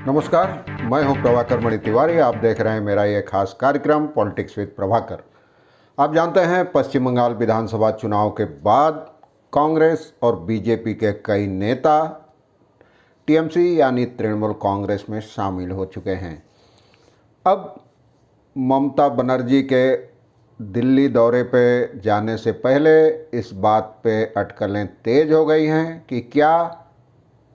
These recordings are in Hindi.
नमस्कार, मैं हूं प्रभाकर मणि तिवारी। आप देख रहे हैं मेरा ये खास कार्यक्रम पॉलिटिक्स विद प्रभाकर। आप जानते हैं पश्चिम बंगाल विधानसभा चुनाव के बाद कांग्रेस और बीजेपी के कई नेता टीएमसी यानी तृणमूल कांग्रेस में शामिल हो चुके हैं। अब ममता बनर्जी के दिल्ली दौरे पे जाने से पहले इस बात पे अटकलें तेज हो गई हैं कि क्या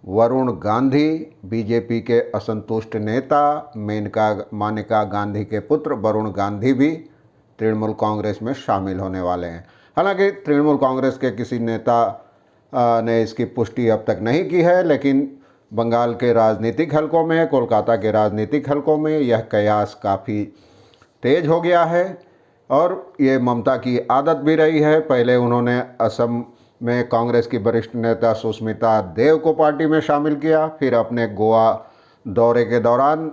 वरुण गांधी, बीजेपी के असंतुष्ट नेता मेनका गांधी के पुत्र वरुण गांधी भी तृणमूल कांग्रेस में शामिल होने वाले हैं। हालांकि तृणमूल कांग्रेस के किसी नेता ने इसकी पुष्टि अब तक नहीं की है, लेकिन बंगाल के राजनीतिक हलकों में, कोलकाता के राजनीतिक हलकों में यह कयास काफ़ी तेज हो गया है और ये ममता की आदत भी रही है। पहले उन्होंने असम में कांग्रेस की वरिष्ठ नेता सुष्मिता देव को पार्टी में शामिल किया, फिर अपने गोवा दौरे के दौरान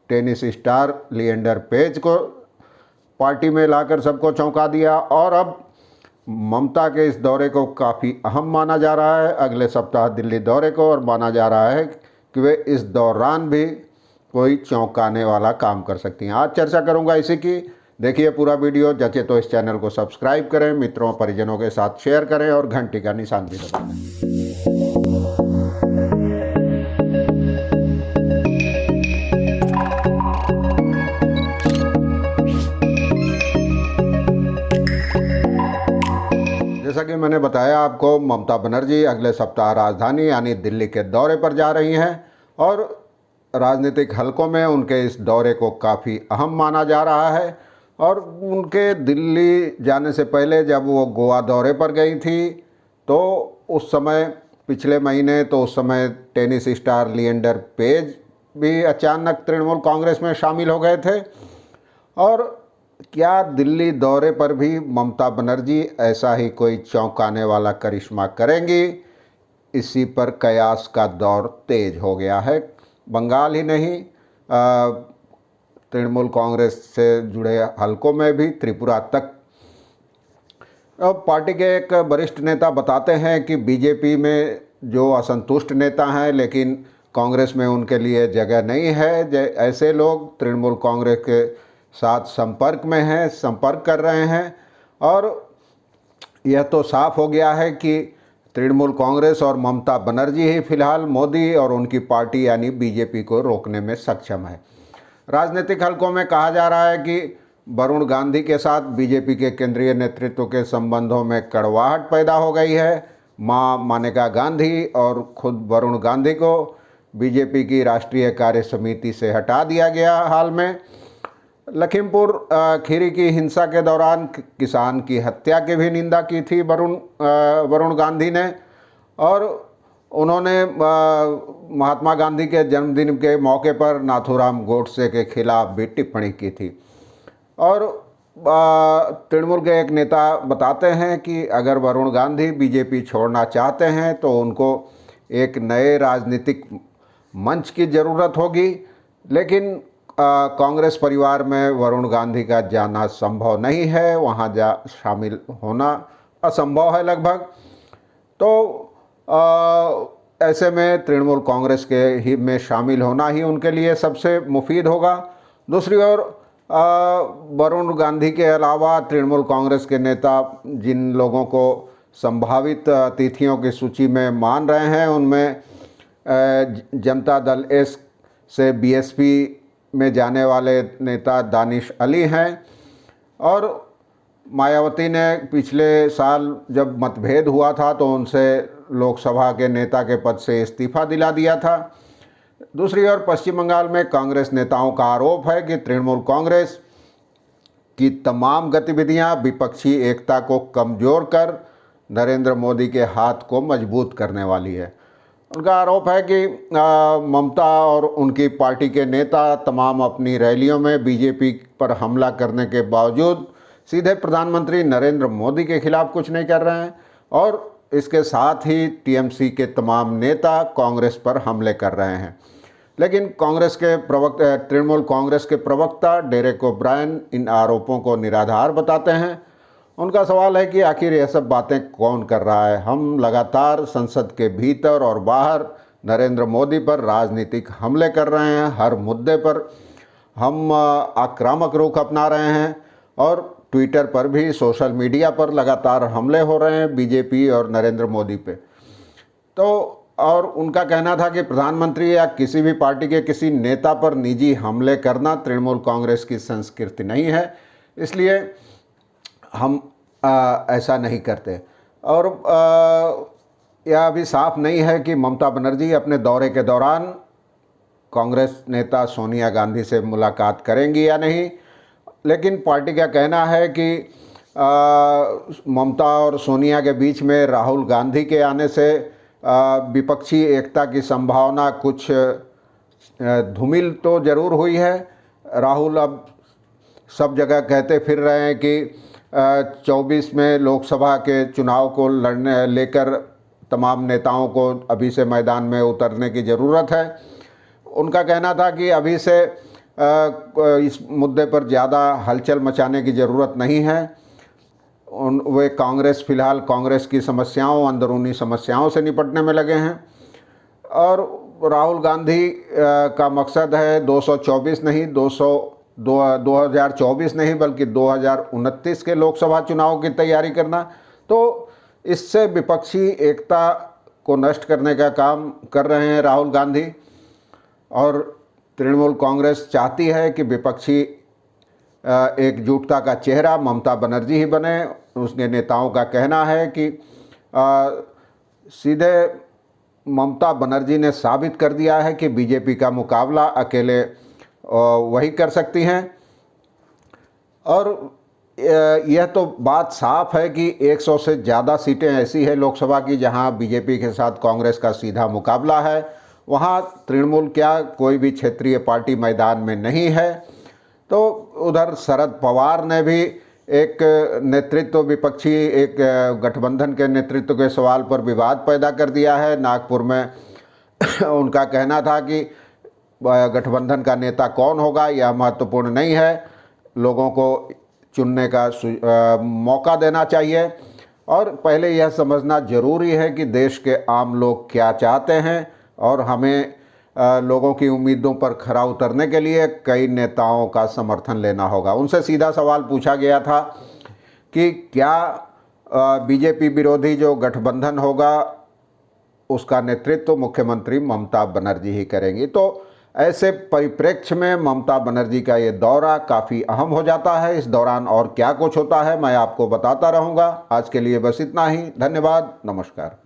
टेनिस स्टार लिएंडर पेज को पार्टी में लाकर सबको चौंका दिया और अब ममता के इस दौरे को काफ़ी अहम माना जा रहा है, अगले सप्ताह दिल्ली दौरे को, और माना जा रहा है कि वे इस दौरान भी कोई चौंकाने वाला काम कर सकती हैं। आज चर्चा करूंगा इसी की। देखिए पूरा वीडियो, जचे तो इस चैनल को सब्सक्राइब करें, मित्रों परिजनों के साथ शेयर करें और घंटी का निशान भी दबाएं। जैसा कि मैंने बताया आपको, ममता बनर्जी अगले सप्ताह राजधानी यानी दिल्ली के दौरे पर जा रही हैं और राजनीतिक हलकों में उनके इस दौरे को काफ़ी अहम माना जा रहा है। और उनके दिल्ली जाने से पहले जब वो गोवा दौरे पर गई थी तो उस समय, पिछले महीने, तो उस समय टेनिस स्टार लिएंडर पेज भी अचानक तृणमूल कांग्रेस में शामिल हो गए थे। और क्या दिल्ली दौरे पर भी ममता बनर्जी ऐसा ही कोई चौंकाने वाला करिश्मा करेंगी? इसी पर कयास का दौर तेज हो गया है। बंगाल ही नहीं, तृणमूल कांग्रेस से जुड़े हलकों में भी, त्रिपुरा तक। अब पार्टी के एक वरिष्ठ नेता बताते हैं कि बीजेपी में जो असंतुष्ट नेता हैं लेकिन कांग्रेस में उनके लिए जगह नहीं है, ऐसे लोग तृणमूल कांग्रेस के साथ संपर्क में हैं, संपर्क कर रहे हैं। और यह तो साफ हो गया है कि तृणमूल कांग्रेस और ममता बनर्जी ही फिलहाल मोदी और उनकी पार्टी यानी बीजेपी को रोकने में सक्षम है। राजनीतिक हलकों में कहा जा रहा है कि वरुण गांधी के साथ बीजेपी के केंद्रीय नेतृत्व के संबंधों में कड़वाहट पैदा हो गई है। मां मेनका गांधी और खुद वरुण गांधी को बीजेपी की राष्ट्रीय कार्य समिति से हटा दिया गया। हाल में लखीमपुर खीरी की हिंसा के दौरान किसान की हत्या की भी निंदा की थी वरुण गांधी ने, और उन्होंने महात्मा गांधी के जन्मदिन के मौके पर नाथूराम गोडसे के खिलाफ भी टिप्पणी की थी। और तृणमूल के एक नेता बताते हैं कि अगर वरुण गांधी बीजेपी छोड़ना चाहते हैं तो उनको एक नए राजनीतिक मंच की ज़रूरत होगी, लेकिन कांग्रेस परिवार में वरुण गांधी का जाना संभव नहीं है, वहाँ शामिल होना असंभव है लगभग। तो ऐसे में तृणमूल कांग्रेस के ही में शामिल होना ही उनके लिए सबसे मुफीद होगा। दूसरी ओर वरुण गांधी के अलावा तृणमूल कांग्रेस के नेता जिन लोगों को संभावित अतिथियों की सूची में मान रहे हैं, उनमें जनता दल एस से बीएसपी में जाने वाले नेता दानिश अली हैं। और मायावती ने पिछले साल जब मतभेद हुआ था तो उनसे लोकसभा के नेता के पद से इस्तीफा दिला दिया था। दूसरी ओर पश्चिम बंगाल में कांग्रेस नेताओं का आरोप है कि तृणमूल कांग्रेस की तमाम गतिविधियां विपक्षी एकता को कमज़ोर कर नरेंद्र मोदी के हाथ को मजबूत करने वाली है। उनका आरोप है कि ममता और उनकी पार्टी के नेता तमाम अपनी रैलियों में बीजेपी पर हमला करने के बावजूद सीधे प्रधानमंत्री नरेंद्र मोदी के खिलाफ कुछ नहीं कर रहे हैं, और इसके साथ ही टीएमसी के तमाम नेता कांग्रेस पर हमले कर रहे हैं। लेकिन तृणमूल कांग्रेस के प्रवक्ता डेरेक ओब्रायन इन आरोपों को निराधार बताते हैं। उनका सवाल है कि आखिर यह सब बातें कौन कर रहा है। हम लगातार संसद के भीतर और बाहर नरेंद्र मोदी पर राजनीतिक हमले कर रहे हैं। हर मुद्दे पर हम आक्रामक रुख अपना रहे हैं और ट्विटर पर भी, सोशल मीडिया पर लगातार हमले हो रहे हैं बीजेपी और नरेंद्र मोदी पे। तो और उनका कहना था कि प्रधानमंत्री या किसी भी पार्टी के किसी नेता पर निजी हमले करना तृणमूल कांग्रेस की संस्कृति नहीं है, इसलिए हम ऐसा नहीं करते। और यह अभी साफ नहीं है कि ममता बनर्जी अपने दौरे के दौरान कांग्रेस नेता सोनिया गांधी से मुलाकात करेंगी या नहीं, लेकिन पार्टी का कहना है कि ममता और सोनिया के बीच में राहुल गांधी के आने से विपक्षी एकता की संभावना कुछ धूमिल तो ज़रूर हुई है। राहुल अब सब जगह कहते फिर रहे हैं कि 24 में लोकसभा के चुनाव को लड़ने लेकर तमाम नेताओं को अभी से मैदान में उतरने की ज़रूरत है। उनका कहना था कि अभी से इस मुद्दे पर ज़्यादा हलचल मचाने की ज़रूरत नहीं है। वे फ़िलहाल कांग्रेस की समस्याओं, अंदरूनी समस्याओं से निपटने में लगे हैं। और राहुल गांधी का मकसद है 2024 नहीं 2024 नहीं बल्कि 2029 के लोकसभा चुनाव की तैयारी करना। तो इससे विपक्षी एकता को नष्ट करने का काम कर रहे हैं राहुल गांधी। और तृणमूल कांग्रेस चाहती है कि विपक्षी एकजुटता का चेहरा ममता बनर्जी ही बने। उसके नेताओं का कहना है कि सीधे ममता बनर्जी ने साबित कर दिया है कि बीजेपी का मुकाबला अकेले वही कर सकती हैं। और यह तो बात साफ है कि 100 से ज़्यादा सीटें ऐसी है लोकसभा की जहां बीजेपी के साथ कांग्रेस का सीधा मुकाबला है। वहां तृणमूल क्या कोई भी क्षेत्रीय पार्टी मैदान में नहीं है। तो उधर शरद पवार ने भी एक नेतृत्व विपक्षी एक गठबंधन के नेतृत्व के सवाल पर विवाद पैदा कर दिया है। नागपुर में उनका कहना था कि गठबंधन का नेता कौन होगा यह महत्वपूर्ण नहीं है, लोगों को चुनने का मौका देना चाहिए। और पहले यह समझना ज़रूरी है कि देश के आम लोग क्या चाहते हैं और हमें लोगों की उम्मीदों पर खरा उतरने के लिए कई नेताओं का समर्थन लेना होगा। उनसे सीधा सवाल पूछा गया था कि क्या बीजेपी विरोधी जो गठबंधन होगा उसका नेतृत्व मुख्यमंत्री ममता बनर्जी ही करेंगी। तो ऐसे परिप्रेक्ष्य में ममता बनर्जी का ये दौरा काफ़ी अहम हो जाता है। इस दौरान और क्या कुछ होता है मैं आपको बताता रहूँगा। आज के लिए बस इतना ही। धन्यवाद, नमस्कार।